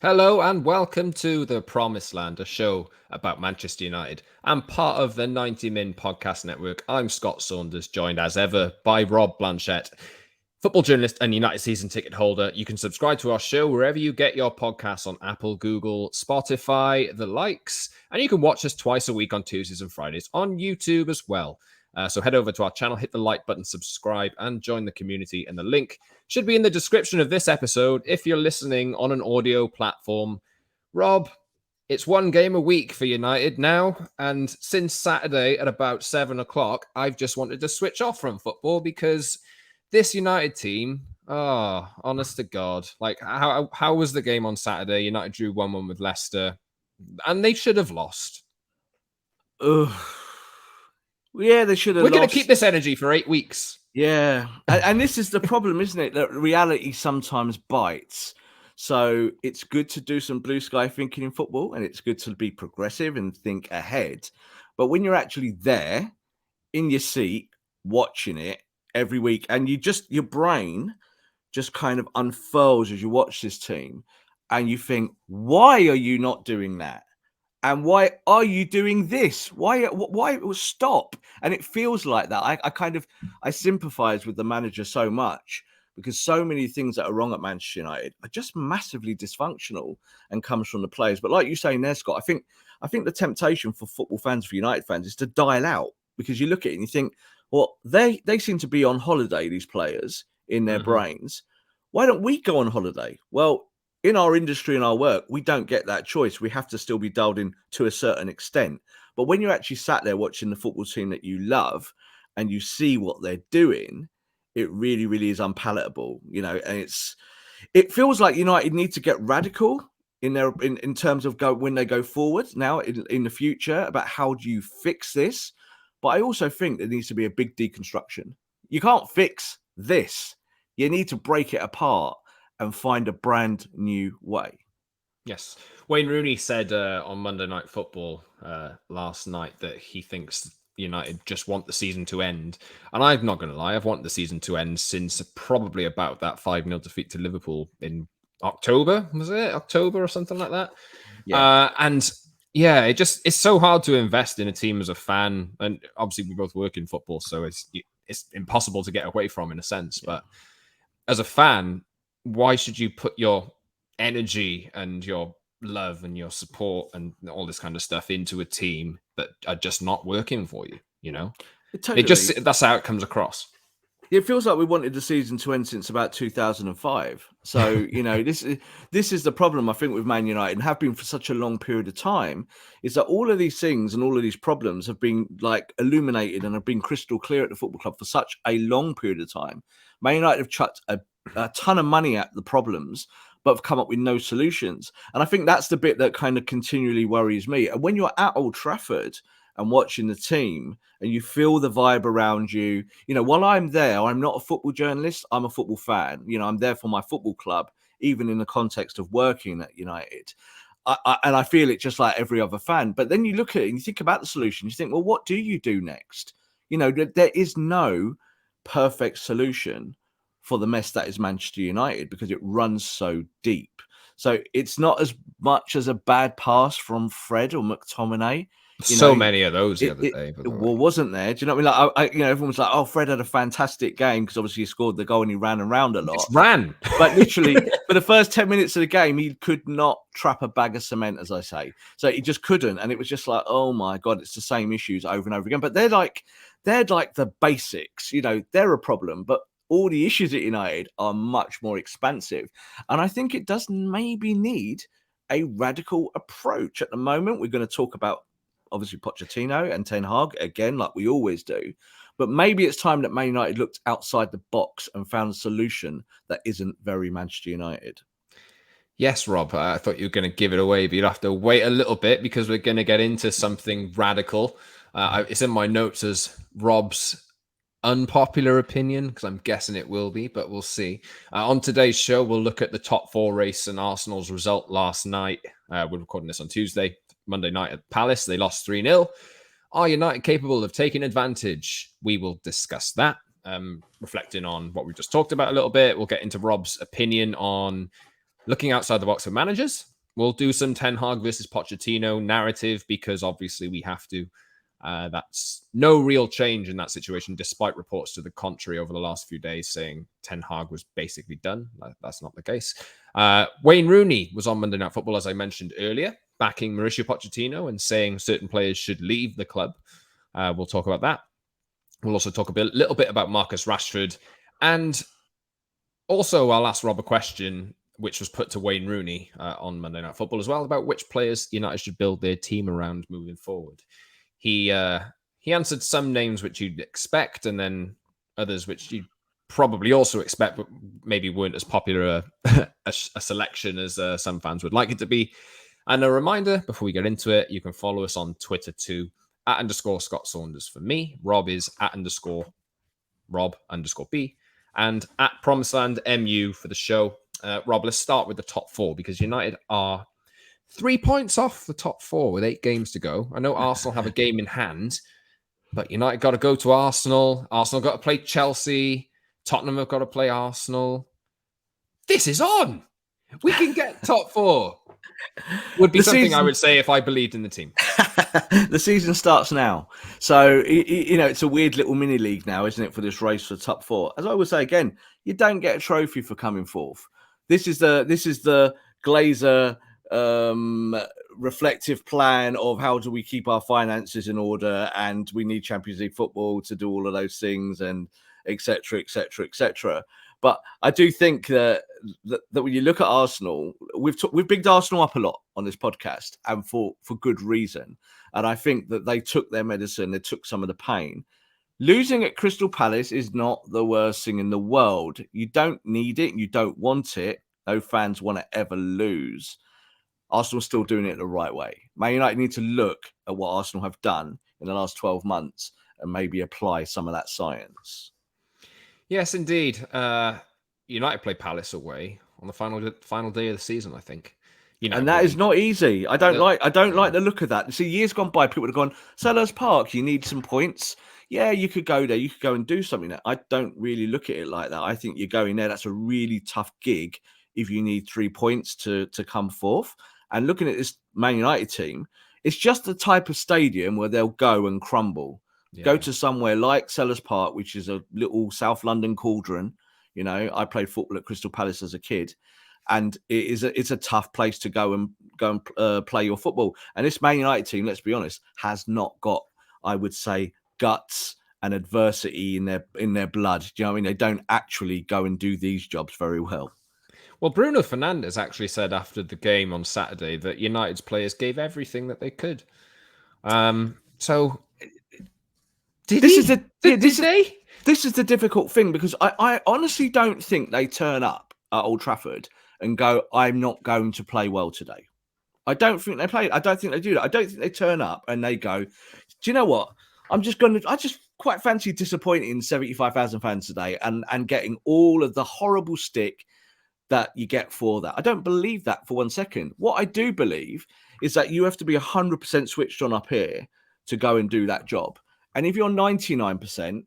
Hello and welcome to The Promised Land, a show about Manchester United. I'm part of the 90 Min podcast network. I'm Scott Saunders, joined as ever by Rob Blanchette, football journalist and United season ticket holder. You can subscribe to our show wherever you get your podcasts on Apple, Google, Spotify, the likes, and you can watch us twice a week on Tuesdays and Fridays on YouTube as well. So head over to our channel, hit the like button, subscribe, and join the community. And the link should be in the description of this episode if you're listening on an audio platform. Rob, it's one game a week for United now. And since Saturday at about 7 o'clock, I've just wanted to switch off from football because this United team, honest to God, like how was the game on Saturday? United drew 1-1 with Leicester, and they should have lost. Ugh. Yeah, they should have We're lost. going to keep this energy for 8 weeks. Yeah. And this is the problem, isn't it? That reality sometimes bites. So it's good to do some blue sky thinking in football, and it's good to be progressive and think ahead. But when you're actually there in your seat, watching it every week, and your brain just kind of unfurls as you watch this team, and you think, why are you not doing that? And why are you doing this? Why stop? And it feels like that. I sympathize with the manager so much because so many things that are wrong at Manchester United are just massively dysfunctional and comes from the players. But like you say there, Scott, I think the temptation for football fans, for United fans, is to dial out because you look at it and you think, well, they seem to be on holiday, these players, in their brains. Why don't we go on holiday? Well, in our industry and our work, we don't get that choice. We have to still be dialed in to a certain extent. But when you're actually sat there watching the football team that you love and you see what they're doing, it really, really is unpalatable, and it feels like United need to get radical in terms of when they go forward now in the future about how do you fix this. But I also think there needs to be a big deconstruction. You can't fix this. You need to break it apart and find a brand new way. Yes. Wayne Rooney said on Monday Night Football last night that he thinks United just want the season to end. And I'm not going to lie, I've wanted the season to end since probably about that 5-0 defeat to Liverpool in October. Was it October or something like that? Yeah. And yeah, it's so hard to invest in a team as a fan. And obviously we both work in football, so it's impossible to get away from in a sense. Yeah. But as a fan, why should you put your energy and your love and your support and all this kind of stuff into a team that are just not working for you? Totally. That's how it comes across. It feels like we wanted the season to end since about 2005. So, this is the problem, I think, with Man United and have been for such a long period of time, is that all of these things and all of these problems have been illuminated and have been crystal clear at the football club for such a long period of time. Man United have chucked a ton of money at the problems, but have come up with no solutions. And I think that's the bit that kind of continually worries me. And when you're at Old Trafford and watching the team and you feel the vibe around you, while I'm there, I'm not a football journalist, I'm a football fan. I'm there for my football club, even in the context of working at United. And I feel it just like every other fan. But then you look at it and you think about the solution. You think, well, what do you do next? There is no perfect solution for the mess that is Manchester United because it runs so deep. So it's not as much as a bad pass from Fred or McTominay. Many of those the other day. Well, wasn't there? Do you know what I mean? Everyone was like, "Oh, Fred had a fantastic game because obviously he scored the goal and he ran around a lot." Just ran, but literally for the first 10 minutes of the game, he could not trap a bag of cement, as I say. So he just couldn't, and it was just like, "Oh my god, it's the same issues over and over again." But they're like the basics. They're a problem, but all the issues at United are much more expansive, and I think it does maybe need a radical approach. At the moment, we're going to talk about obviously Pochettino and Ten Hag again, like we always do. But maybe it's time that Man United looked outside the box and found a solution that isn't very Manchester United. Yes, Rob, I thought you were going to give it away, but you'd have to wait a little bit because we're going to get into something radical. It's in my notes as Rob's unpopular opinion, because I'm guessing it will be, but we'll see. On today's show, we'll look at the top 4 race and Arsenal's result last night. We're recording this on Tuesday. Monday night at Palace, they lost 3-0. Are United capable of taking advantage? We will discuss that, reflecting on what we just talked about a little bit. We'll get into Rob's opinion on looking outside the box for managers We'll do some Ten Hag versus Pochettino narrative because obviously we have to. That's no real change in that situation, despite reports to the contrary over the last few days saying Ten Hag was basically done. That's not the case. Wayne Rooney was on Monday Night Football, as I mentioned earlier, backing Mauricio Pochettino and saying certain players should leave the club. We'll talk about that. We'll also talk a little bit about Marcus Rashford. And also, I'll ask Rob a question, which was put to Wayne Rooney on Monday Night Football as well, about which players United should build their team around moving forward. He answered some names which you'd expect, and then others which you'd probably also expect, but maybe weren't as popular a selection as some fans would like it to be. And a reminder, before we get into it, you can follow us on Twitter too, @_Scott Saunders for me. Rob is @Rob_B, and @Promiseland MU for the show. Rob, let's start with the top four because United are 3 points off the top four with 8 games to go. I know Arsenal have a game in hand, but United got to go to Arsenal. Arsenal got to play Chelsea. Tottenham have got to play Arsenal. This is on. We can get top four. Would be something I would say if I believed in the team. The season starts now. So, it's a weird little mini league now, isn't it, for this race for top four? As I would say again, you don't get a trophy for coming fourth. This is the Glazer reflective plan of how do we keep our finances in order, and we need Champions League football to do all of those things, and etc., etc., etc. But I do think that when you look at Arsenal, we've bigged Arsenal up a lot on this podcast, and for good reason. And I think that they took their medicine, they took some of the pain. Losing at Crystal Palace is not the worst thing in the world. You don't need it, you don't want it. No fans want to ever lose. Arsenal's still doing it the right way. Man United need to look at what Arsenal have done in the last 12 months and maybe apply some of that science. Yes, indeed. United play Palace away on the final day of the season, I think. And that is not easy. I don't like the look of that. See, years gone by, people would have gone, Sellers Park, you need some points. Yeah, you could go there. You could go and do something there. I don't really look at it like that. I think you're going there. That's a really tough gig if you need 3 points to come fourth. And looking at this Man United team, it's just the type of stadium where they'll go and crumble. Yeah. Go to somewhere like Sellers Park, which is a little South London cauldron. I played football at Crystal Palace as a kid. And it's a tough place to go and play your football. And this Man United team, let's be honest, has not got, I would say, guts and adversity in their blood. Do you know what I mean? They don't actually go and do these jobs very well. Well, Bruno Fernandes actually said after the game on Saturday that United's players gave everything that they could. So, this is the difficult thing, because I honestly don't think they turn up at Old Trafford and go, I'm not going to play well today. I don't think they play. I don't think they do that. I don't think they turn up and they go, do you know what? I just quite fancy disappointing 75,000 fans today and getting all of the horrible stick that you get for that. I don't believe that for 1 second. What I do believe is that you have to be 100% switched on up here to go and do that job. And if you're 99%,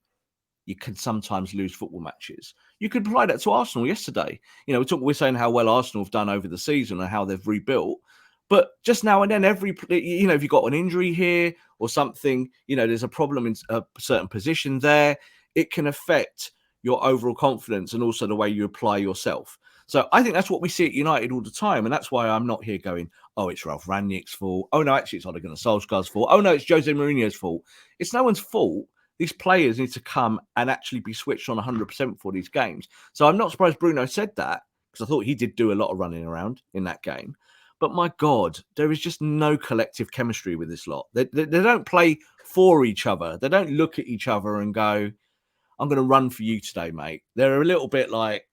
you can sometimes lose football matches. You could apply that to Arsenal yesterday. We're saying how well Arsenal have done over the season and how they've rebuilt. But just now and then, if you've got an injury here or something, there's a problem in a certain position there, it can affect your overall confidence and also the way you apply yourself. So I think that's what we see at United all the time. And that's why I'm not here going, oh, it's Ralph Rangnick's fault. Oh, no, actually, it's Ole Gunnar Solskjaer's fault. Oh, no, it's Jose Mourinho's fault. It's no one's fault. These players need to come and actually be switched on 100% for these games. So I'm not surprised Bruno said that, because I thought he did do a lot of running around in that game. But my God, there is just no collective chemistry with this lot. They don't play for each other. They don't look at each other and go, I'm going to run for you today, mate. They're a little bit like,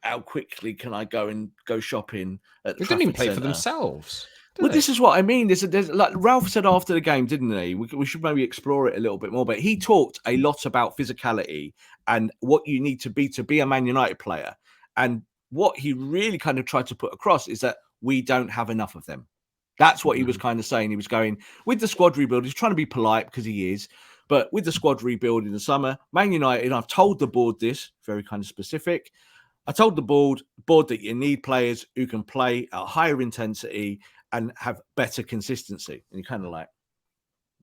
how quickly can I go shopping at the Trafford Centre? They didn't even play for themselves. This is what I mean. There's like Ralph said after the game, didn't he? We should maybe explore it a little bit more. But he talked a lot about physicality and what you need to be a Man United player. And what he really kind of tried to put across is that we don't have enough of them. That's what he was kind of saying. He was going, with the squad rebuild, he's trying to be polite because he is. But with the squad rebuild in the summer, Man United, I've told the board this, very kind of specific, I told the board that you need players who can play at a higher intensity and have better consistency. And you're kind of like,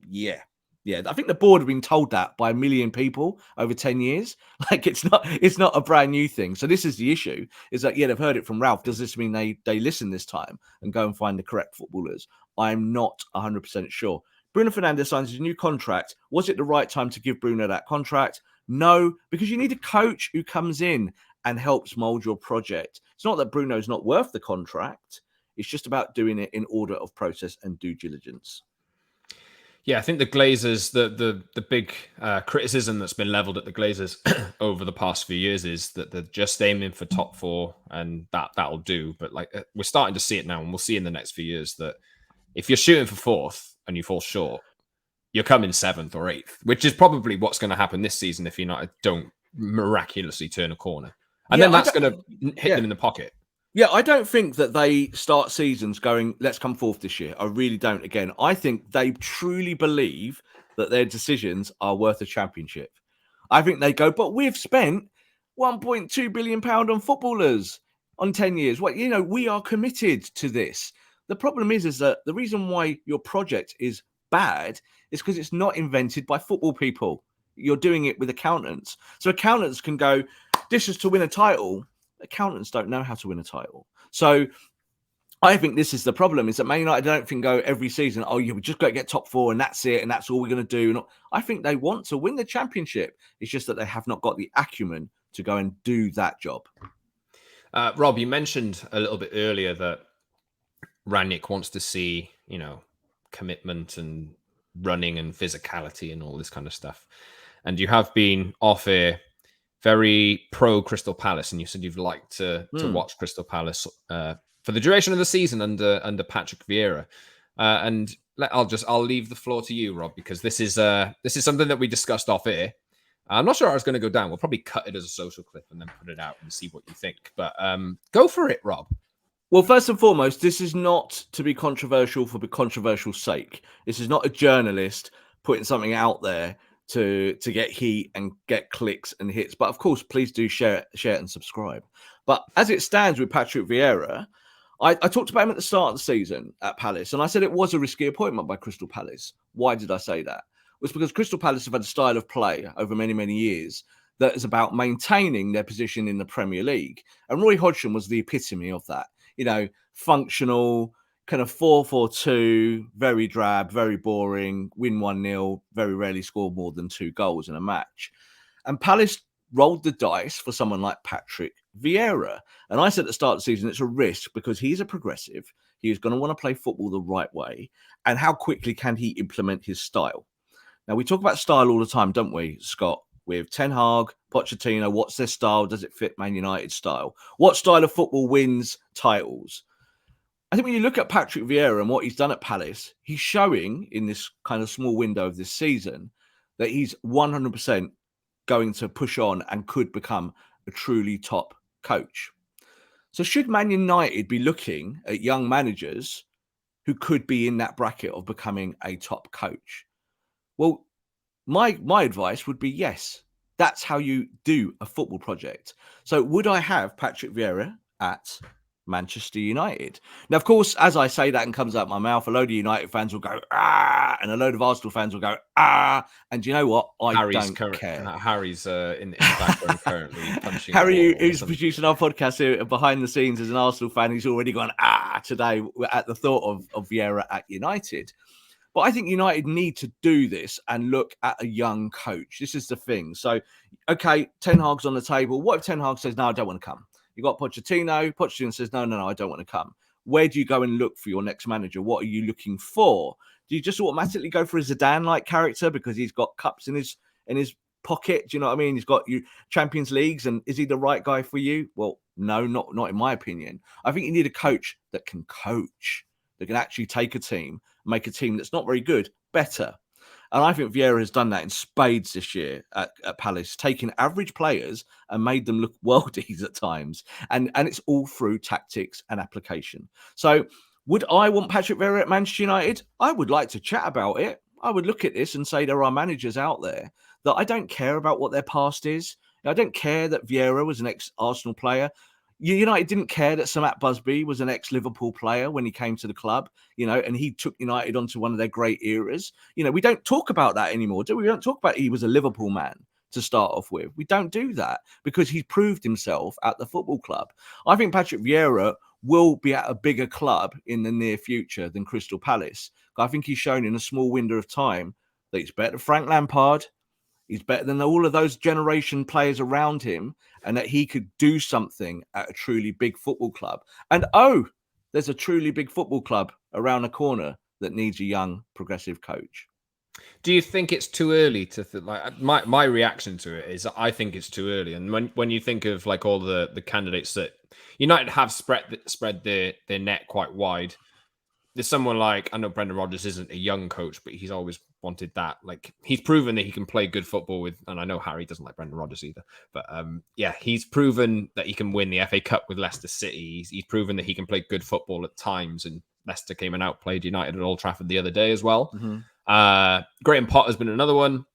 yeah. Yeah, I think the board have been told that by a million people over 10 years. Like it's not a brand new thing. So this is the issue, is that, yeah, they've heard it from Ralph. Does this mean they listen this time and go and find the correct footballers? I'm not 100% sure. Bruno Fernandes signs his new contract. Was it the right time to give Bruno that contract? No, because you need a coach who comes in and helps mold your project. It's not that Bruno's not worth the contract. It's just about doing it in order of process and due diligence. Yeah, I think the Glazers, the big criticism that's been leveled at the Glazers over the past few years is that they're just aiming for top four, and that'll do. But like we're starting to see it now, and we'll see in the next few years that if you're shooting for fourth and you fall short, you're coming seventh or eighth, which is probably what's going to happen this season if United don't miraculously turn a corner, and then that's going to hit them in the pocket. Yeah, I don't think that they start seasons going, let's come fourth this year. I really don't. Again, I think they truly believe that their decisions are worth a championship. I think they go, but we've spent £1.2 billion on footballers on 10 years. Well, we are committed to this. The problem is that the reason why your project is bad is because it's not invented by football people. You're doing it with accountants. So accountants can go, this is to win a title. Accountants don't know how to win a title. So I think this is the problem, is that Man United don't think go every season, oh, yeah, we just got to get top four and that's it and that's all we're going to do. And I think they want to win the championship. It's just that they have not got the acumen to go and do that job. Rob, you mentioned a little bit earlier that Rangnick wants to see, commitment and running and physicality and all this kind of stuff. And you have been off air very pro Crystal Palace, and you said you'd like to watch Crystal Palace for the duration of the season under Patrick Vieira. And I'll leave the floor to you, Rob, because this is something that we discussed off air. I'm not sure how it's going to go down. We'll probably cut it as a social clip and then put it out and see what you think. But go for it, Rob. Well, first and foremost, this is not to be controversial for the controversial sake. This is not a journalist putting something out there to get heat and get clicks and hits. But of course, please do share it and subscribe. But as it stands with Patrick Vieira, I talked about him at the start of the season at Palace, and I said it was a risky appointment by Crystal Palace. Why did I say that? It was because Crystal Palace have had a style of play over many, many years that is about maintaining their position in the Premier League. And Roy Hodgson was the epitome of that. Functional, kind of 4-4-2, very drab, very boring, win 1-0, very rarely score more than 2 goals in a match. And Palace rolled the dice for someone like Patrick Vieira. And I said at the start of the season, it's a risk because he's a progressive. He is going to want to play football the right way. And how quickly can he implement his style? Now, we talk about style all the time, don't we, Scott? With Ten Hag, Pochettino, what's their style? Does it fit Man United style? What style of football wins titles? I think when you look at Patrick Vieira and what he's done at Palace, he's showing in this kind of small window of this season that he's 100% going to push on and could become a truly top coach. So should Man United be looking at young managers who could be in that bracket of becoming a top coach? Well, my advice would be yes. That's how you do a football project. So would I have Patrick Vieira at Manchester United? Now, of course, as I say that and comes out my mouth, a load of United fans will go, ah, and a load of Arsenal fans will go, ah. And do you know what? I don't care. Harry's in the background currently punching. Harry, who's producing our podcast here behind the scenes as an Arsenal fan, he's already gone, ah, today at the thought of Vieira at United. But I think United need to do this and look at a young coach. This is the thing. So, okay, Ten Hag's on the table. What if Ten Hag says, no, I don't want to come? You got Pochettino. Pochettino says, no, I don't want to come. Where do you go and look for your next manager? What are you looking for? Do you just automatically go for a Zidane-like character because he's got cups in his pocket? Do you know what I mean? He's got you Champions Leagues, and is he the right guy for you? Well, no, not in my opinion. I think you need a coach that can coach, that can actually take a team, make a team that's not very good better. And I think Vieira has done that in spades this year at Palace, taking average players and made them look worldies at times. And it's all through tactics and application. So would I want Patrick Vieira at Manchester United? I would like to chat about it. I would look at this and say there are managers out there that I don't care about what their past is. I don't care that Vieira was an ex-Arsenal player. United didn't care that Samat Busby was an ex-Liverpool player when he came to the club, and he took United onto one of their great eras. We don't talk about that anymore, do we? We don't talk about he was a Liverpool man to start off with. We don't do that because he proved himself at the football club. I think Patrick Vieira will be at a bigger club in the near future than Crystal Palace. I think he's shown in a small window of time that he's better than Frank Lampard. He's better than all of those generation players around him, and that he could do something at a truly big football club. And there's a truly big football club around the corner that needs a young, progressive coach. Do you think it's too early to like my reaction to it is I think it's too early. And when you think of like all the candidates that United have spread their net quite wide, there's someone like, I know Brendan Rodgers isn't a young coach, but he's always wanted that. Like, he's proven that he can play good football with, and I know Harry doesn't like Brendan Rodgers either, but yeah, he's proven that he can win the FA Cup with Leicester City. He's proven that he can play good football at times, and Leicester came and outplayed United at Old Trafford the other day as well. Graham Potter's been another one.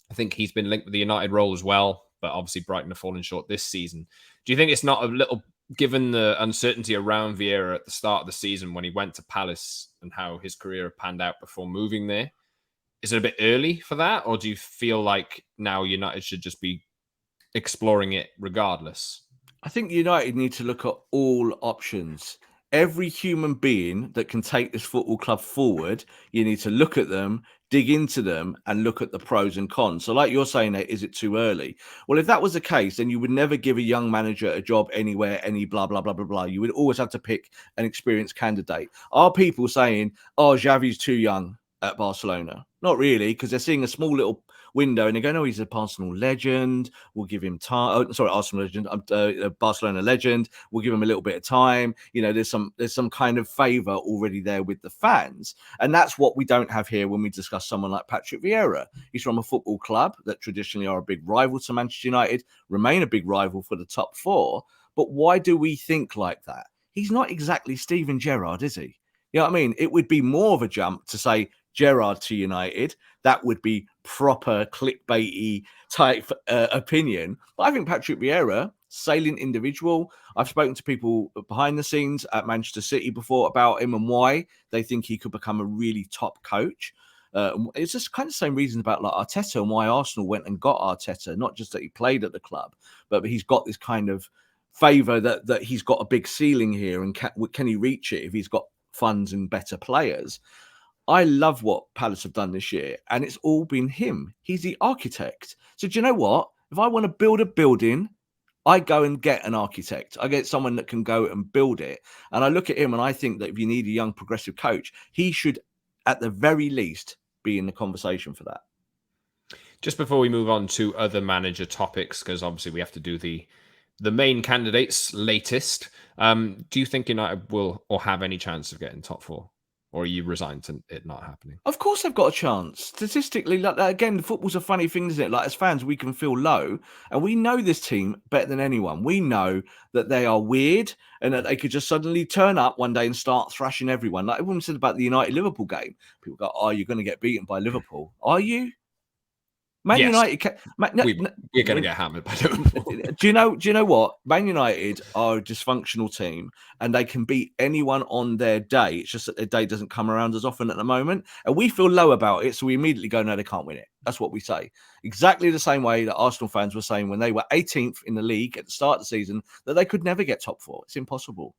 I think he's been linked with the United role as well, but obviously Brighton have fallen short this season. Do you think it's not a little, given the uncertainty around Vieira at the start of the season when he went to Palace and how his career panned out before moving there, is it a bit early for that? Or do you feel like now United should just be exploring it regardless? I think United need to look at all options. Every human being that can take this football club forward, you need to look at them, dig into them, and look at the pros and cons. So like you're saying, is it too early? Well, if that was the case, then you would never give a young manager a job anywhere, any blah, blah, blah, blah, blah. You would always have to pick an experienced candidate. Are people saying, oh, Xavi's too young at Barcelona? Not really, because they're seeing a small little window and they go, no, he's a Arsenal legend. We'll give him time. Oh, sorry, Arsenal legend, Barcelona legend. We'll give him a little bit of time. There's some kind of favour already there with the fans, and that's what we don't have here when we discuss someone like Patrick Vieira. He's from a football club that traditionally are a big rival to Manchester United, remain a big rival for the top four. But why do we think like that? He's not exactly Steven Gerrard, is he? You know what I mean? It would be more of a jump to say Gerrard to United. That would be proper clickbaity type opinion. But I think Patrick Vieira, salient individual. I've spoken to people behind the scenes at Manchester City before about him and why they think he could become a really top coach. It's just kind of the same reasons about like Arteta and why Arsenal went and got Arteta. Not just that he played at the club, but he's got this kind of favour that he's got a big ceiling here, and can he reach it if he's got funds and better players? I love what Palace have done this year, and it's all been him. He's the architect. So do you know what? If I want to build a building, I go and get an architect. I get someone that can go and build it. And I look at him and I think that if you need a young progressive coach, he should, at the very least, be in the conversation for that. Just before we move on to other manager topics, because obviously we have to do the main candidates latest. Do you think United will or have any chance of getting top four? Or are you resigned to it not happening? Of course they've got a chance. Statistically, like again, football's a funny thing, isn't it? Like as fans, we can feel low, and we know this team better than anyone. We know that they are weird and that they could just suddenly turn up one day and start thrashing everyone. Like everyone said about the United-Liverpool game. People go, oh, you're going to get beaten by Liverpool. Are you? Man Yes. United, we're going to get hammered by Liverpool. Do you know what? Man United are a dysfunctional team, and they can beat anyone on their day. It's just that their day doesn't come around as often at the moment, and we feel low about it, so we immediately go, no, they can't win it. That's what we say. Exactly the same way that Arsenal fans were saying when they were 18th in the league at the start of the season that they could never get top four. It's impossible.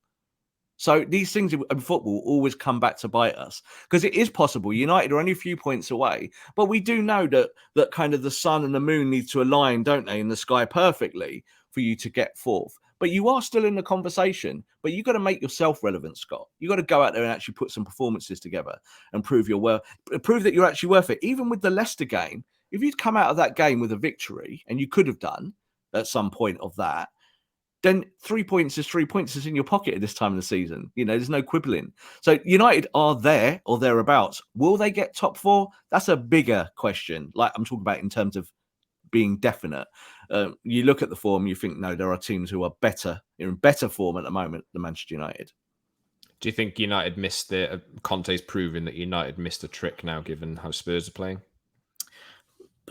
So these things in football always come back to bite us because it is possible. United are only a few points away, but we do know that kind of the sun and the moon need to align, don't they, in the sky perfectly for you to get fourth. But you are still in the conversation, but you've got to make yourself relevant, Scott. You've got to go out there and actually put some performances together and prove that you're actually worth it. Even with the Leicester game, if you'd come out of that game with a victory, and you could have done at some point of that, then 3 points is 3 points is in your pocket at this time of the season. There's no quibbling. So United are there or thereabouts. Will they get top four? That's a bigger question. Like I'm talking about in terms of being definite. You look at the form, you think, no, there are teams who are better, in better form at the moment than Manchester United. Do you think United missed Conte's proven that United missed a trick now, given how Spurs are playing?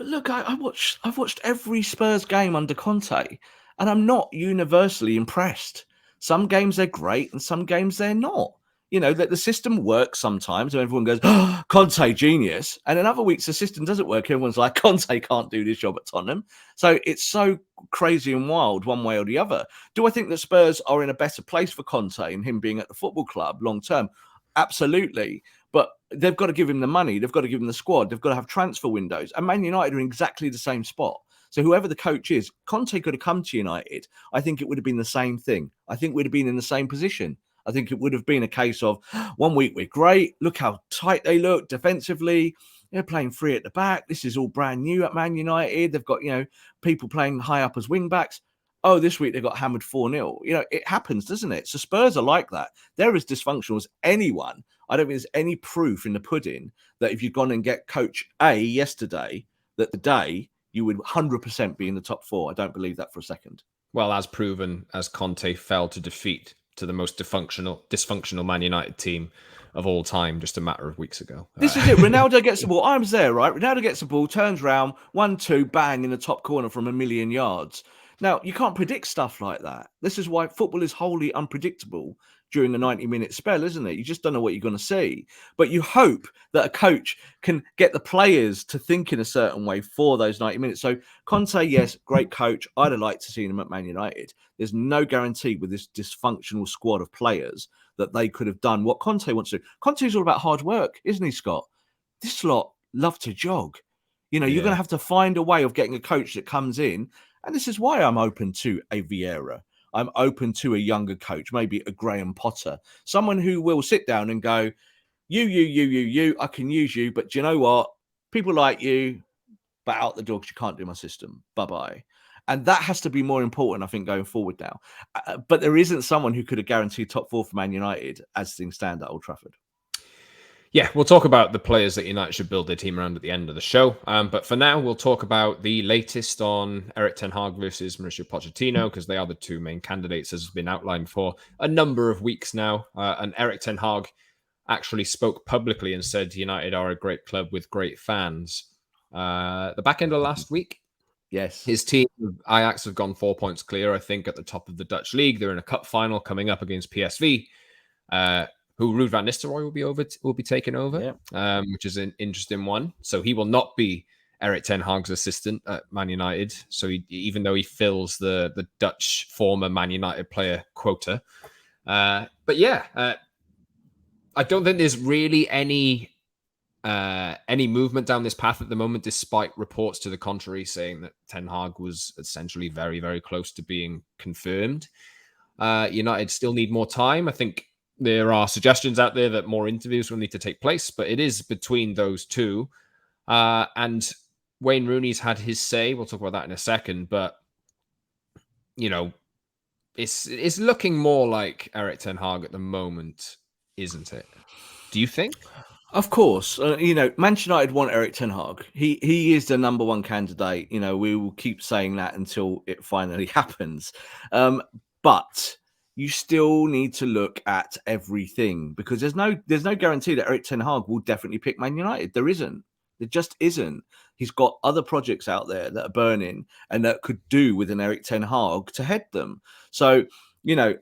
But look, I've watched every Spurs game under Conte, and I'm not universally impressed. Some games they're great, and some games they're not. You know, that the system works sometimes, and everyone goes, oh, Conte genius. And in other weeks, the system doesn't work. Everyone's like, Conte can't do this job at Tottenham. So it's so crazy and wild one way or the other. Do I think that Spurs are in a better place for Conte and him being at the football club long term? Absolutely. But they've got to give him the money. They've got to give him the squad. They've got to have transfer windows. And Man United are in exactly the same spot. So whoever the coach is, Conte could have come to United. I think it would have been the same thing. I think we'd have been in the same position. I think it would have been a case of 1 week we're great. Look how tight they look defensively. They're playing free at the back. This is all brand new at Man United. They've got, people playing high up as wing backs. Oh, this week they got hammered 4-0. It happens, doesn't it? So Spurs are like that. They're as dysfunctional as anyone. I don't think there's any proof in the pudding that if you'd gone and get coach A yesterday, that today you would 100% be in the top 4. I don't believe that for a second. Well, as proven, as Conte fell to defeat to the most dysfunctional Man United team of all time just a matter of weeks ago. This is it. Ronaldo gets the ball. I was there, right? Ronaldo gets the ball, turns around, 1-2, bang, in the top corner from a million yards. Now, you can't predict stuff like that. This is why football is wholly unpredictable during a 90-minute spell, isn't it? You just don't know what you're going to see. But you hope that a coach can get the players to think in a certain way for those 90 minutes. So Conte, yes, great coach. I'd have liked to see him at Man United. There's no guarantee with this dysfunctional squad of players that they could have done what Conte wants to do. Conte's all about hard work, isn't he, Scott? This lot love to jog. You're going to have to find a way of getting a coach that comes in. And this is why I'm open to a Vieira. I'm open to a younger coach, maybe a Graham Potter, someone who will sit down and go, you, I can use you, but do you know what? People like you, but out the door because you can't do my system. Bye-bye. And that has to be more important, I think, going forward now. But there isn't someone who could have guaranteed top 4 for Man United as things stand at Old Trafford. Yeah, we'll talk about the players that United should build their team around at the end of the show. But for now, we'll talk about the latest on Eric Ten Hag versus Mauricio Pochettino, because they are the two main candidates, as has been outlined for a number of weeks now. And Eric Ten Hag actually spoke publicly and said United are a great club with great fans. The back end of last week, yes, his team, Ajax, have gone 4 points clear, I think, at the top of the Dutch league. They're in a cup final coming up against PSV. Who Ruud van Nistelrooy will be taking over, which is an interesting one. So he will not be Eric Ten Hag's assistant at Man United. So even though he fills the Dutch former Man United player quota, I don't think there's really any movement down this path at the moment, despite reports to the contrary saying that Ten Hag was essentially very, very close to being confirmed. United still need more time. I think there are suggestions out there that more interviews will need to take place, but it is between those two. And Wayne Rooney's had his say. We'll talk about that in a second, but it's looking more like Eric Ten Hag at the moment, isn't it? Do you think? Of course. Manchester United want Eric Ten Hag. He is the number one candidate. We will keep saying that until it finally happens. But you still need to look at everything, because there's no guarantee that Eric Ten Hag will definitely pick Man United. There isn't. There just isn't. He's got other projects out there that are burning and that could do with an Eric Ten Hag to head them. So,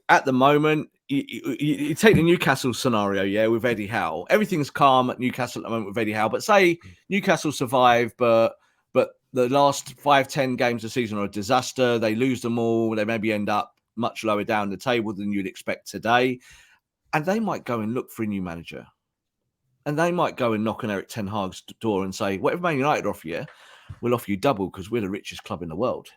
at the moment, you take the Newcastle scenario, with Eddie Howe. Everything's calm at Newcastle at the moment with Eddie Howe. But say Newcastle survive, but the last 5-10 games of the season are a disaster. They lose them all. They maybe end up much lower down the table than you'd expect today. And they might go and look for a new manager. And they might go and knock on Eric Ten Hag's door and say, whatever Man United offer you, we'll offer you double because we're the richest club in the world.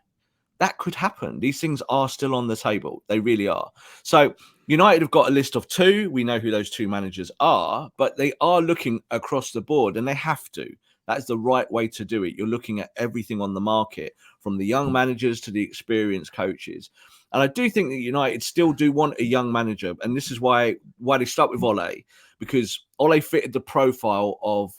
That could happen. These things are still on the table. They really are. So United have got a list of 2. We know who those 2 managers are, but they are looking across the board, and they have to. That's the right way to do it. You're looking at everything on the market, from the young managers to the experienced coaches. And I do think that United still do want a young manager. And this is why they start with Ole, because Ole fitted the profile of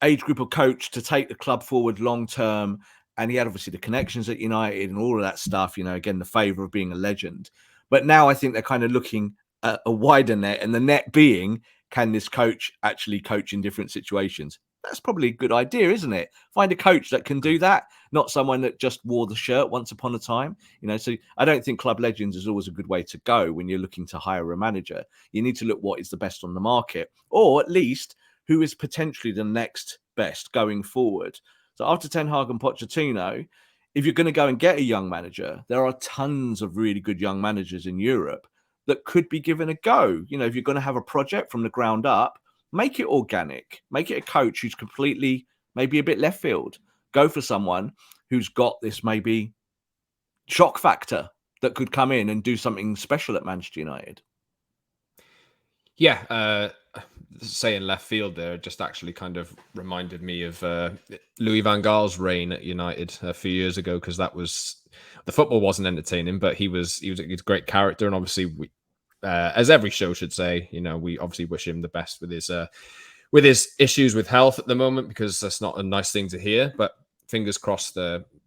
age group of coach to take the club forward long term. And he had obviously the connections at United and all of that stuff, again, the favour of being a legend. But now I think they're kind of looking at a wider net, and the net being, can this coach actually coach in different situations? that's probably a good idea, isn't it? Find a coach that can do that, not someone that just wore the shirt once upon a time. So I don't think club legends is always a good way to go when you're looking to hire a manager. You need to look what is the best on the market, or at least who is potentially the next best going forward. So after Ten Hag and Pochettino, if you're going to go and get a young manager, there are tons of really good young managers in Europe that could be given a go. If you're going to have a project from the ground up, make it organic, make it a coach who's completely maybe a bit left field. Go for someone who's got this maybe shock factor that could come in and do something special at Manchester United. Yeah, saying left field there just actually kind of reminded me of Louis van Gaal's reign at United a few years ago, because the football wasn't entertaining, but he was a great character, and obviously as every show should say, we obviously wish him the best with his issues with health at the moment, because that's not a nice thing to hear. But fingers crossed,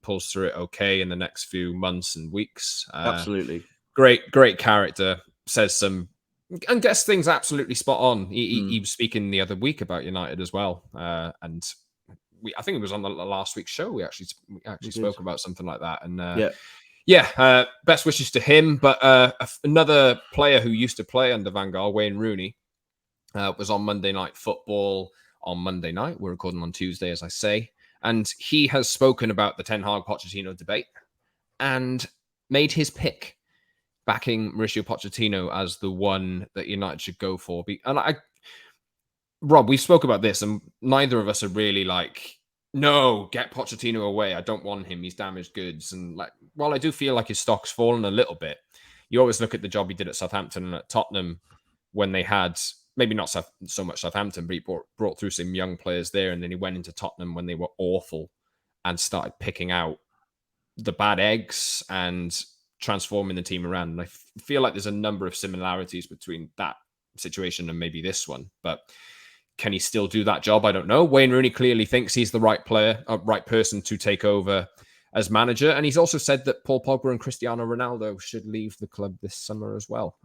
pulls through it okay in the next few months and weeks. Absolutely, great character, says some and gets things absolutely spot on. He was speaking the other week about United as well, and I think it was on the last week's show. We actually spoke about something like that, and best wishes to him. But another player who used to play under Van Gaal, Wayne Rooney, was on Monday Night Football on Monday night. We're recording on Tuesday, as I say, and he has spoken about the Ten Hag Pochettino debate and made his pick, backing Mauricio Pochettino as the one that United should go for. And Rob, we spoke about this, and neither of us are really like, no, get Pochettino away. I don't want him. He's damaged goods. And while I do feel like his stock's fallen a little bit, you always look at the job he did at Southampton and at Tottenham when they had, maybe not so much Southampton, but he brought through some young players there. And then he went into Tottenham when they were awful and started picking out the bad eggs and transforming the team around. And I feel like there's a number of similarities between that situation and maybe this one, but can he still do that job? I don't know. Wayne Rooney clearly thinks he's the right person to take over as manager. And he's also said that Paul Pogba and Cristiano Ronaldo should leave the club this summer as well.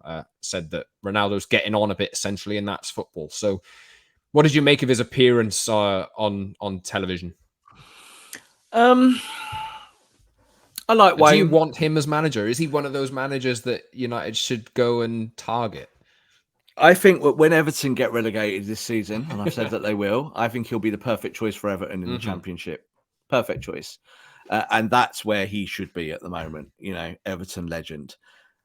Said that Ronaldo's getting on a bit, essentially, and that's football. So what did you make of his appearance on television? I like Wayne. Do you want him as manager? Is he one of those managers that United should go and target? I think when Everton get relegated this season, and I've said that they will, I think he'll be the perfect choice for Everton in the Championship. Perfect choice. And that's where he should be at the moment, Everton legend.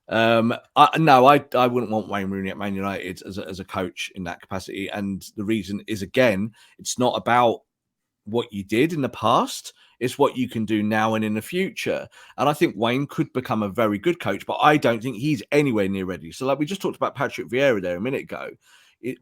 I wouldn't want Wayne Rooney at Man United as a coach in that capacity. And the reason is, again, it's not about what you did in the past. It's what you can do now and in the future. And I think Wayne could become a very good coach, but I don't think he's anywhere near ready. So like we just talked about Patrick Vieira there a minute ago.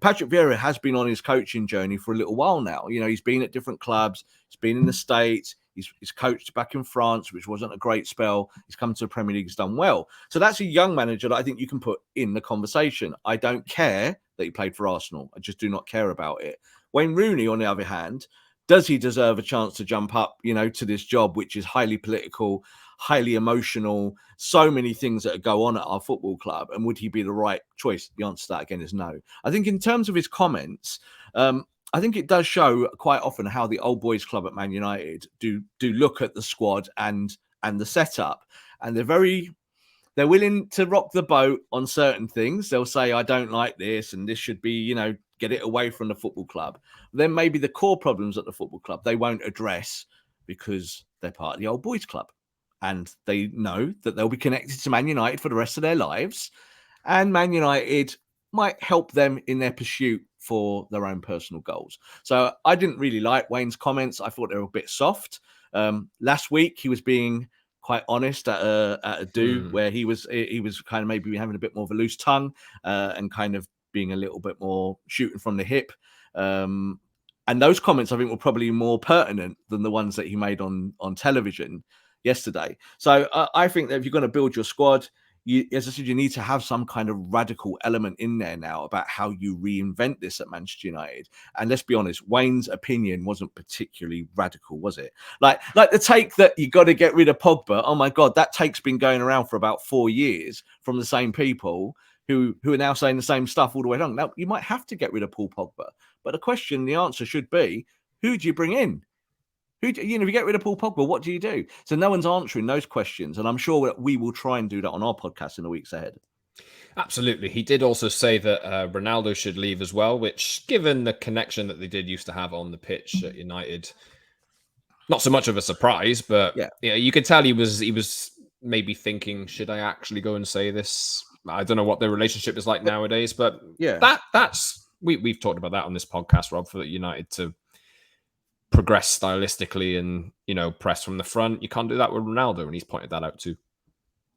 Patrick Vieira has been on his coaching journey for a little while now. He's been at different clubs. He's been in the States. He's coached back in France, which wasn't a great spell. He's come to the Premier League. He's done well. So that's a young manager that I think you can put in the conversation. I don't care that he played for Arsenal. I just do not care about it. Wayne Rooney, on the other hand, does he deserve a chance to jump up, to this job, which is highly political, highly emotional, so many things that go on at our football club? And would he be the right choice? The answer to that, again, is no. I think in terms of his comments, I think it does show quite often how the old boys club at Man United do look at the squad and the setup. And they're willing to rock the boat on certain things. They'll say, I don't like this, and this should be, get it away from the football club. Then maybe the core problems at the football club they won't address because they're part of the old boys club. And they know that they'll be connected to Man United for the rest of their lives. And Man United might help them in their pursuit for their own personal goals. So I didn't really like Wayne's comments. I thought they were a bit soft. Last week, he was being quite honest at a do where he was kind of maybe having a bit more of a loose tongue and kind of being a little bit more shooting from the hip. And those comments, I think, were probably more pertinent than the ones that he made on television yesterday. So I think that if you're going to build your squad, as I said, you need to have some kind of radical element in there now about how you reinvent this at Manchester United. And let's be honest, Wayne's opinion wasn't particularly radical, was it? Like the take that you got to get rid of Pogba. Oh my God, that take's been going around for about 4 years from the same people who are now saying the same stuff all the way along. Now, you might have to get rid of Paul Pogba. But the answer should be, Who do you bring in? If you get rid of Paul Pogba, what do you do? So no one's answering those questions. And I'm sure that we will try and do that on our podcast in the weeks ahead. Absolutely. He did also say that Ronaldo should leave as well, which, given the connection that they did used to have on the pitch at United, not so much of a surprise, but yeah, you could tell he was maybe thinking, should I actually go and say this? I don't know what their relationship is like nowadays, but that's we've talked about that on this podcast, Rob, for United to progress stylistically and, press from the front. You can't do that with Ronaldo, and he's pointed that out too.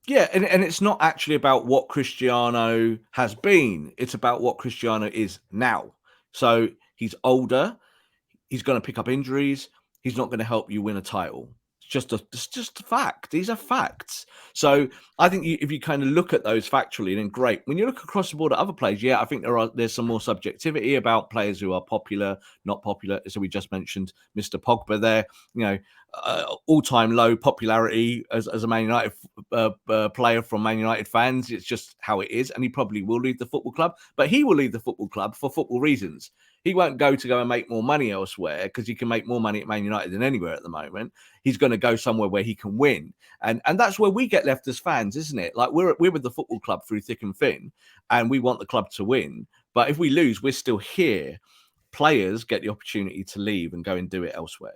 Yeah, and it's not actually about what Cristiano has been. It's about what Cristiano is now. So he's older. He's going to pick up injuries. He's not going to help you win a title. It's just a fact. These are facts. So I think if you kind of look at those factually, then great. When you look across the board at other players, I think there's some more subjectivity about players who are popular, not popular. So we just mentioned Mr. Pogba there. All-time low popularity as a Man United player from Man United fans. It's just how it is, and he probably will leave the football club. But he will leave the football club for football reasons. He won't go and make more money elsewhere because he can make more money at Man United than anywhere at the moment. He's going to go somewhere where he can win. And that's where we get left as fans, isn't it? Like we're with the football club through thick and thin, and we want the club to win. But if we lose, we're still here. Players get the opportunity to leave and go and do it elsewhere.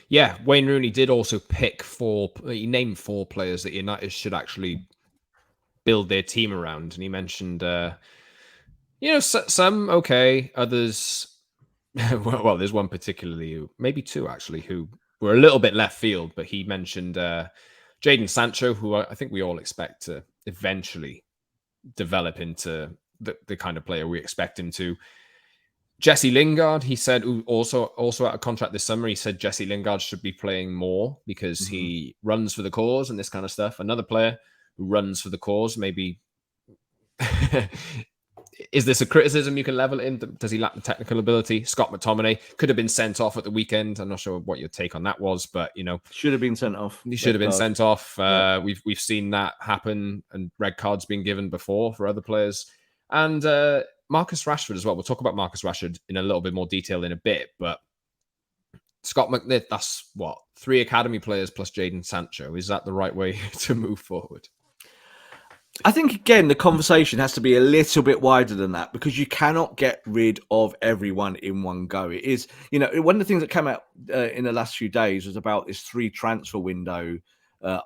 Yeah, Wayne Rooney did also he named 4 players that United should actually build their team around. And he mentioned, some okay, others, well, there's one particularly, maybe 2 actually, who were a little bit left field, but he mentioned Jadon Sancho, who I think we all expect to eventually develop into the kind of player we expect him to. Jesse Lingard, he said, also out of contract this summer, he said Jesse Lingard should be playing more because he runs for the cause and this kind of stuff. Another player who runs for the cause, maybe. Is this a criticism you can level at him? Does he lack the technical ability? Scott McTominay could have been sent off at the weekend. I'm not sure what your take on that was, but should have been sent off. He should have been sent off. We've seen that happen, and red cards been given before for other players. And Marcus Rashford as well. We'll talk about Marcus Rashford in a little bit more detail in a bit, but Scott McNitt, that's 3 academy players plus Jadon Sancho. Is that the right way to move forward? I think, again, the conversation has to be a little bit wider than that because you cannot get rid of everyone in one go. It is, one of the things that came out in the last few days was about this 3 transfer window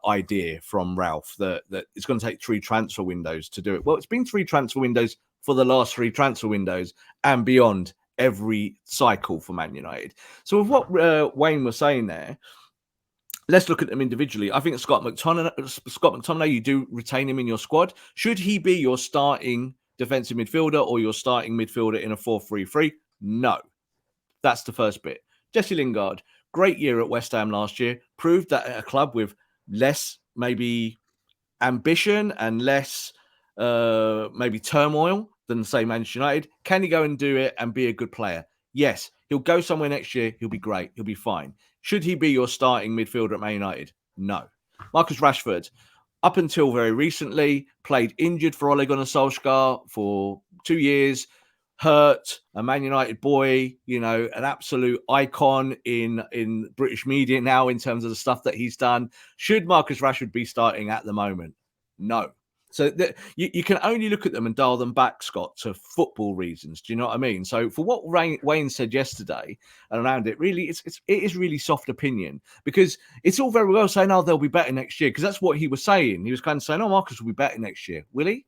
idea from Ralph that it's going to take 3 transfer windows to do it. Well, it's been 3 transfer windows for the last 3 transfer windows and beyond every cycle for Man United. So with what Wayne was saying there, let's look at them individually. I think Scott McTominay, you do retain him in your squad. Should he be your starting defensive midfielder or your starting midfielder in a 4-3-3? No. That's the first bit. Jesse Lingard, great year at West Ham last year, proved that at a club with less maybe ambition and less maybe turmoil than, say, Manchester United. Can he go and do it and be a good player? Yes. He'll go somewhere next year. He'll be great. He'll be fine. Should he be your starting midfielder at Man United? No. Marcus Rashford, up until very recently, played injured for Ole Gunnar Solskjaer for 2 years, hurt, a Man United boy, an absolute icon in British media now in terms of the stuff that he's done. Should Marcus Rashford be starting at the moment? No. So you can only look at them and dial them back, Scott, to football reasons. Do you know what I mean? So for what Wayne said yesterday and around it, really, it is really soft opinion because it's all very well saying, they'll be better next year because that's what he was saying. He was kind of saying, Marcus will be better next year. Will he?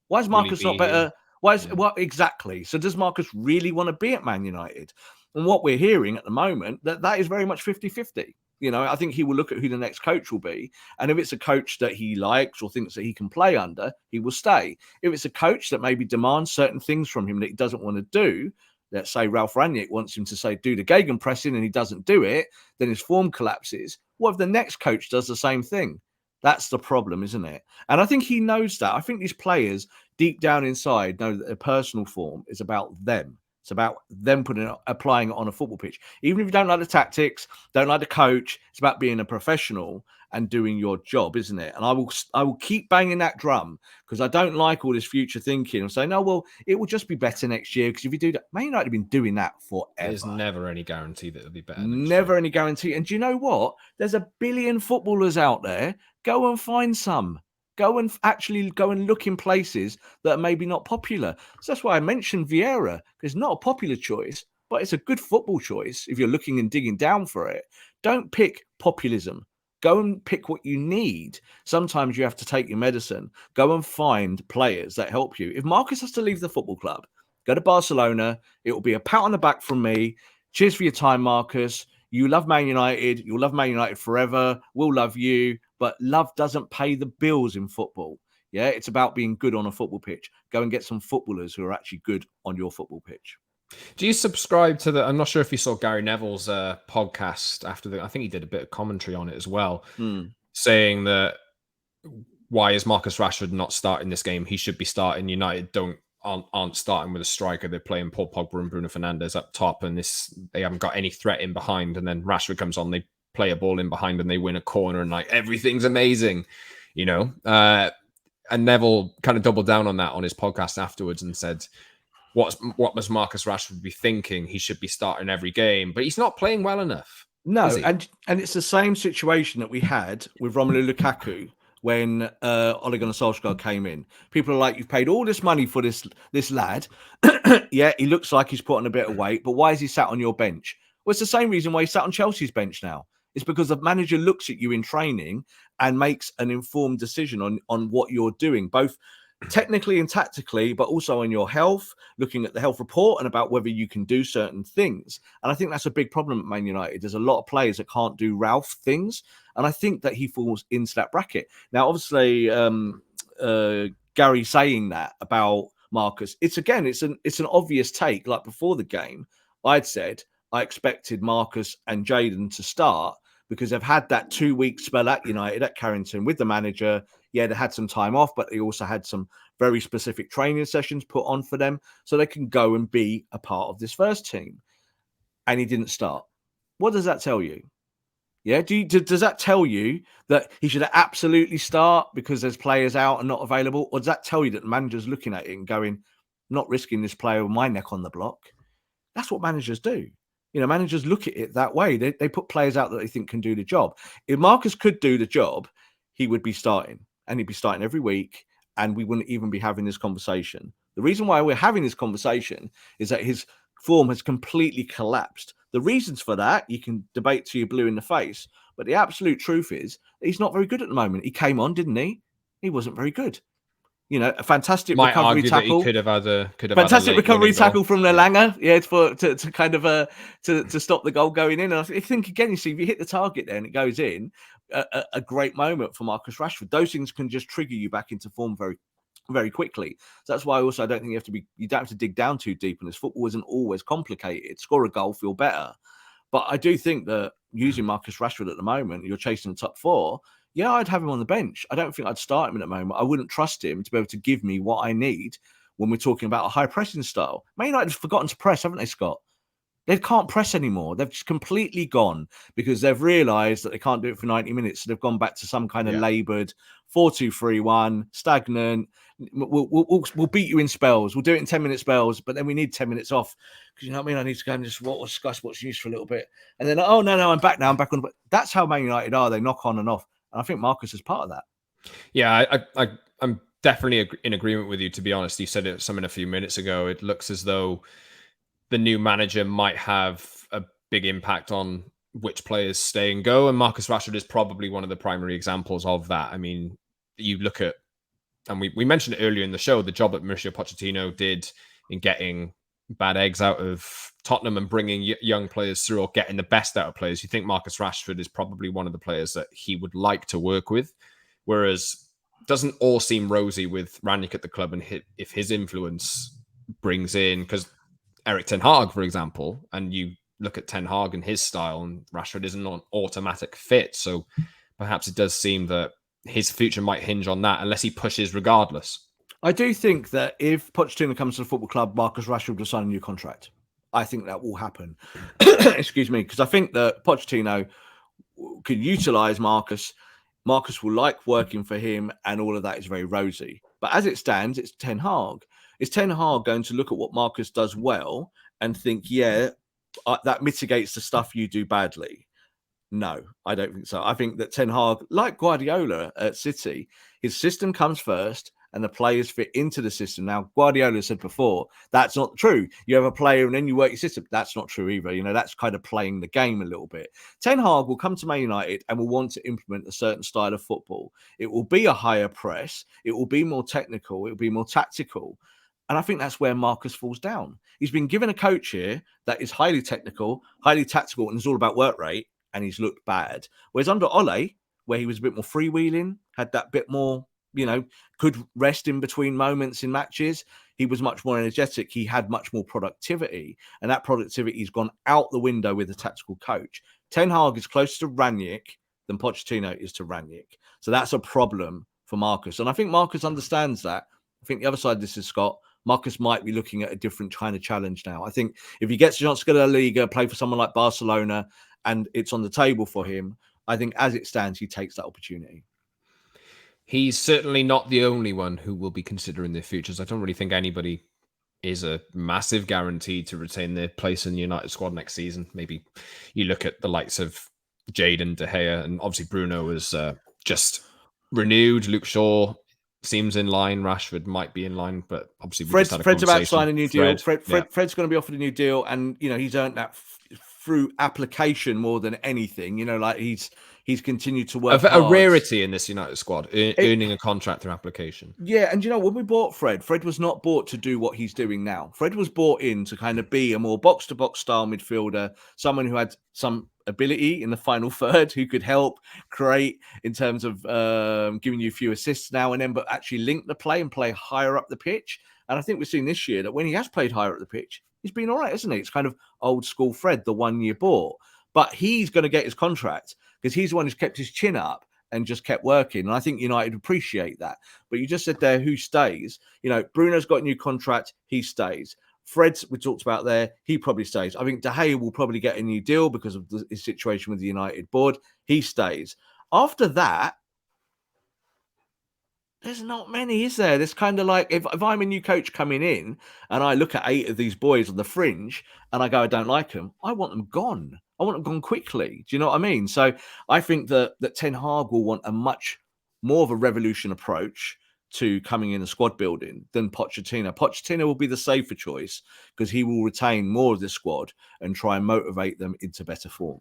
Why is Marcus not better? What exactly? So does Marcus really want to be at Man United? And what we're hearing at the moment, that is very much 50-50. I think he will look at who the next coach will be. And if it's a coach that he likes or thinks that he can play under, he will stay. If it's a coach that maybe demands certain things from him that he doesn't want to do, let's say Ralf Rangnick wants him to do the gegenpressing and he doesn't do it, then his form collapses. What if the next coach does the same thing? That's the problem, isn't it? And I think he knows that. I think these players deep down inside know that their personal form is about them. It's about them applying it on a football pitch. Even if you don't like the tactics, don't like the coach, it's about being a professional and doing your job, isn't it? And I will keep banging that drum because I don't like all this future thinking. I'm saying, no, well, it will just be better next year because if you do that, Man United have been doing that forever. There's never any guarantee that it'll be better. Never any guarantee. And do you know what? There's a billion footballers out there. Go and find some. Go and look in places that are maybe not popular. So that's why I mentioned Vieira. It's not a popular choice, but it's a good football choice if you're looking and digging down for it. Don't pick populism. Go and pick what you need. Sometimes you have to take your medicine. Go and find players that help you. If Marcus has to leave the football club, go to Barcelona. It will be a pat on the back from me. Cheers for your time, Marcus. You love Man United. You'll love Man United forever. We'll love you. But love doesn't pay the bills in football. Yeah, it's about being good on a football pitch. Go and get some footballers who are actually good on your football pitch. Do you subscribe to I'm not sure if you saw Gary Neville's podcast after I think he did a bit of commentary on it as well, saying that why is Marcus Rashford not starting this game? He should be starting. United aren't starting with a striker. They're playing Paul Pogba and Bruno Fernandes up top, and they haven't got any threat in behind. And then Rashford comes on, they play a ball in behind, and they win a corner, and like everything's amazing, you know. And Neville kind of doubled down on that on his podcast afterwards and said, what must Marcus Rashford be thinking? He should be starting every game, but he's not playing well enough. No, and it's the same situation that we had with Romelu Lukaku when Ole Gunnar Solskjaer came in. People are like, you've paid all this money for this lad. Yeah, he looks like he's put on a bit of weight, but why is he sat on your bench? Well, it's the same reason why he sat on Chelsea's bench now. It's because the manager looks at you in training and makes an informed decision on what you're doing, both technically and tactically, but also on your health, looking at the health report and about whether you can do certain things. And I think that's a big problem at Man United. There's a lot of players that can't do Ralph things. And I think that he falls into that bracket. Now, obviously, Gary saying that about Marcus, it's an obvious take. Like before the game, I'd said I expected Marcus and Jadon to start because they've had that 2-week spell at United at Carrington with the manager. Yeah, they had some time off, but they also had some very specific training sessions put on for them so they can go and be a part of this first team. And he didn't start. What does that tell you? Yeah, does that tell you that he should absolutely start because there's players out and not available? Or does that tell you that the manager's looking at it and going, not risking this player with my neck on the block? That's what managers do. You know, managers look at it that way. They put players out that they think can do the job. If Marcus could do the job, he would be starting. And he'd be starting every week, and we wouldn't even be having this conversation. The reason why we're having this conversation is that his form has completely collapsed. The reasons for that, you can debate till you're blue in the face, but the absolute truth is he's not very good at the moment. He came on, didn't he? He wasn't very good. You know, a fantastic recovery tackle. He could have had a fantastic recovery tackle from Langer, to kind of to stop the goal going in. And I think again, you see, if you hit the target there and it goes in, a great moment for Marcus Rashford. Those things can just trigger you back into form very, very quickly. So that's why I don't think you don't have to dig down too deep in this. Football isn't always complicated. Score a goal, feel better. But I do think that using Marcus Rashford at the moment, you're chasing the top four. Yeah, I'd have him on the bench. I don't think I'd start him at the moment. I wouldn't trust him to be able to give me what I need when we're talking about a high pressing style. Man United have forgotten to press, haven't they, Scott? They can't press anymore. They've just completely gone because they've realised that they can't do it for 90 minutes. So they've gone back to some kind of laboured 4-2-3-1, stagnant. We'll beat you in spells. We'll do it in 10-minute spells, but then we need 10 minutes off because, you know what I mean? I need to go and just watch Sky Sports News for a little bit. And then, oh, no, I'm back now. I'm back on. But that's how Man United are. They knock on and off. And I think Marcus is part of that. Yeah, I'm definitely in agreement with you, to be honest. You said it something a few minutes ago. It looks as though the new manager might have a big impact on which players stay and go. And Marcus Rashford is probably one of the primary examples of that. I mean, you look at, and we mentioned it earlier in the show, the job that Mauricio Pochettino did in getting bad eggs out of Tottenham and bringing young players through or getting the best out of players. You think Marcus Rashford is probably one of the players that he would like to work with. Whereas it doesn't all seem rosy with Rangnick at the club and if his influence brings in, because Eric Ten Hag, for example, and you look at Ten Hag and his style, and Rashford isn't an automatic fit. So perhaps it does seem that his future might hinge on that unless he pushes regardless. I do think that if Pochettino comes to the football club, Marcus Rashford will sign a new contract. I think that will happen. Excuse me, because I think that Pochettino could utilise Marcus. Marcus will like working for him, and all of that is very rosy. But as it stands, it's Ten Hag. Is Ten Hag going to look at what Marcus does well and think, yeah, that mitigates the stuff you do badly? No, I don't think so. I think that Ten Hag, like Guardiola at City, his system comes first and the players fit into the system. Now, Guardiola said before, that's not true. You have a player and then you work your system. That's not true either. You know, that's kind of playing the game a little bit. Ten Hag will come to Man United and will want to implement a certain style of football. It will be a higher press. It will be more technical. It will be more tactical. And I think that's where Marcus falls down. He's been given a coach here that is highly technical, highly tactical, and it's all about work rate. And he's looked bad. Whereas under Ole, where he was a bit more freewheeling, had that bit more, could rest in between moments in matches, he was much more energetic. He had much more productivity. And that productivity has gone out the window with the tactical coach. Ten Hag is closer to Rangnick than Pochettino is to Rangnick. So that's a problem for Marcus. And I think Marcus understands that. I think the other side of this is, Scott, Marcus might be looking at a different kind of challenge now. I think if he gets a chance to go to La Liga, play for someone like Barcelona, and it's on the table for him, I think as it stands, he takes that opportunity. He's certainly not the only one who will be considering their futures. I don't really think anybody is a massive guarantee to retain their place in the United squad next season. Maybe you look at the likes of Jadon, De Gea, and obviously Bruno is just renewed. Luke Shaw seems in line. Rashford might be in line, but obviously Fred's about to sign a new deal. Fred's going to be offered a new deal, and he's earned that through application more than anything. He's continued to work a rarity in this United squad, earning a contract through application. Yeah, and when we bought Fred was not bought to do what he's doing now. Fred was bought in to kind of be a more box-to-box style midfielder, someone who had some ability in the final third, who could help create in terms of giving you a few assists now and then, but actually link the play and play higher up the pitch. And I think we've seen this year that when he has played higher up the pitch, he's been all right, isn't he? It's kind of old school Fred, the one you bought. But he's going to get his contract because he's the one who's kept his chin up and just kept working. And I think United appreciate that. But you just said there, who stays? Bruno's got a new contract. He stays. Fred's, we talked about there, he probably stays. I think De Gea will probably get a new deal because of his situation with the United board. He stays. After that, there's not many, is there? There's kind of like, if I'm a new coach coming in and I look at 8 of these boys on the fringe and I go, I don't like them, I want them gone. I want them gone quickly. Do you know what I mean? So I think that Ten Hag will want a much more of a revolution approach to coming in and squad building than Pochettino. Pochettino will be the safer choice because he will retain more of the squad and try and motivate them into better form.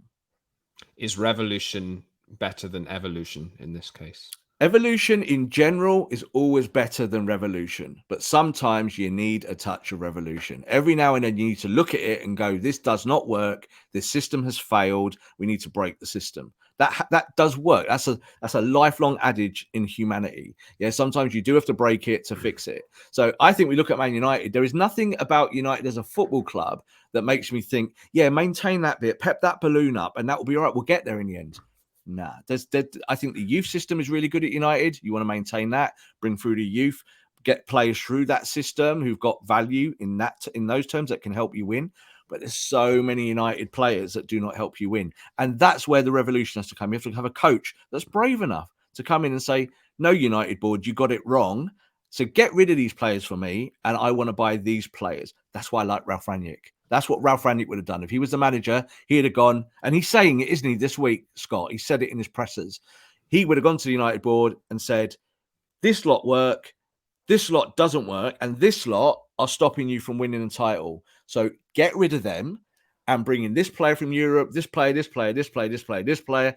Is revolution better than evolution in this case? Evolution in general is always better than revolution, but sometimes you need a touch of revolution. Every now and then you need to look at it and go, this does not work. This system has failed. We need to break the system. That does work. That's a lifelong adage in humanity. Yeah, sometimes you do have to break it to fix it. So I think we look at Man United. There is nothing about United as a football club that makes me think, yeah, maintain that bit, pep that balloon up, and that will be all right. We'll get there in the end. Nah, I think the youth system is really good at United. You want to maintain that, bring through the youth, get players through that system who've got value in those terms that can help you win. But there's so many United players that do not help you win. And that's where the revolution has to come. You have to have a coach that's brave enough to come in and say, no, United board, you got it wrong. So get rid of these players for me, and I want to buy these players. That's why I like Ralph Rangnick. That's what Ralph Rangnick would have done. If he was the manager, he'd have gone, and he's saying it, isn't he, this week, Scott? He said it in his pressers. He would have gone to the United board and said, this lot work, this lot doesn't work, and this lot are stopping you from winning a title. So get rid of them and bring in this player from Europe, this player, this player, this player, this player, this player.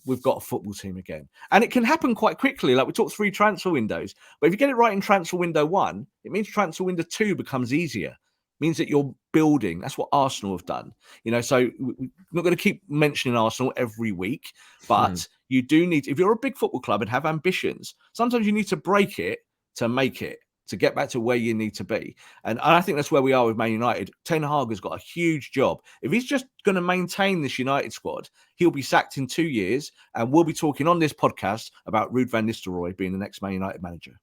We've got a football team again. And it can happen quite quickly. Like we talked 3 transfer windows. But if you get it right in transfer window 1, it means transfer window 2 becomes easier. It means that you're building. That's what Arsenal have done. So we're not going to keep mentioning Arsenal every week. But you do need, if you're a big football club and have ambitions, sometimes you need to break it to make it, to get back to where you need to be. And I think that's where we are with Man United. Ten Hag has got a huge job. If he's just going to maintain this United squad, he'll be sacked in 2 years. And we'll be talking on this podcast about Ruud van Nistelrooy being the next Man United manager.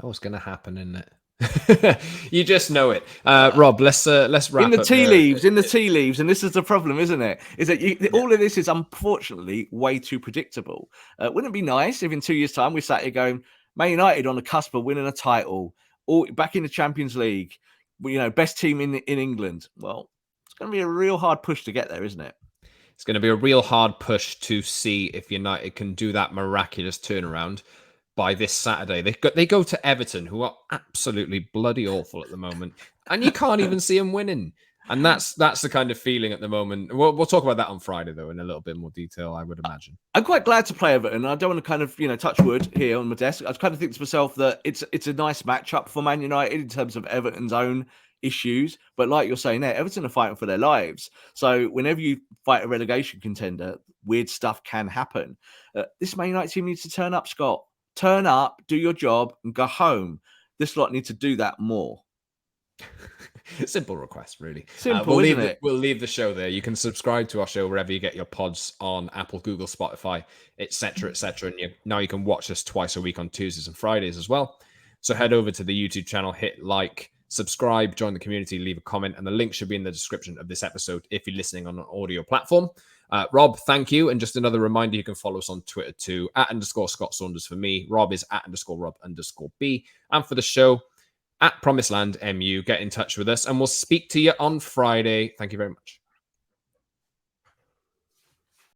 Oh, it's going to happen, isn't it? You just know it. Rob, let's wrap in the up tea there. leaves, in the tea leaves, and this is the problem, isn't it? Is that all of this is unfortunately way too predictable. Wouldn't it be nice if in 2 years' time we sat here going, Man United on the cusp of winning a title, or back in the Champions League, best team in England? Well, it's going to be a real hard push to get there, isn't it? It's going to be a real hard push to see if United can do that miraculous turnaround by this Saturday. They go to Everton, who are absolutely bloody awful at the moment, and you can't even see them winning. And that's the kind of feeling at the moment. We'll talk about that on Friday, though, in a little bit more detail, I would imagine. I'm quite glad to play Everton. I don't want to kind of, touch wood here on my desk. I kind of think to myself that it's a nice matchup for Man United in terms of Everton's own issues. But like you're saying there, Everton are fighting for their lives. So whenever you fight a relegation contender, weird stuff can happen. This Man United team needs to turn up, Scott. Turn up, do your job, and go home. This lot need to do that more. Simple request, really. Simple, isn't it? We'll leave the show there. You can subscribe to our show wherever you get your pods on Apple, Google, Spotify, etc., etc. And now you can watch us twice a week on Tuesdays and Fridays as well. So head over to the YouTube channel, hit like, subscribe, join the community, leave a comment, and the link should be in the description of this episode if you're listening on an audio platform. Rob, thank you. And just another reminder, you can follow us on Twitter too, @_Scott Saunders for me. Rob is @_Rob_B. And for the show, @Promised Land MU. Get in touch with us and we'll speak to you on Friday. Thank you very much.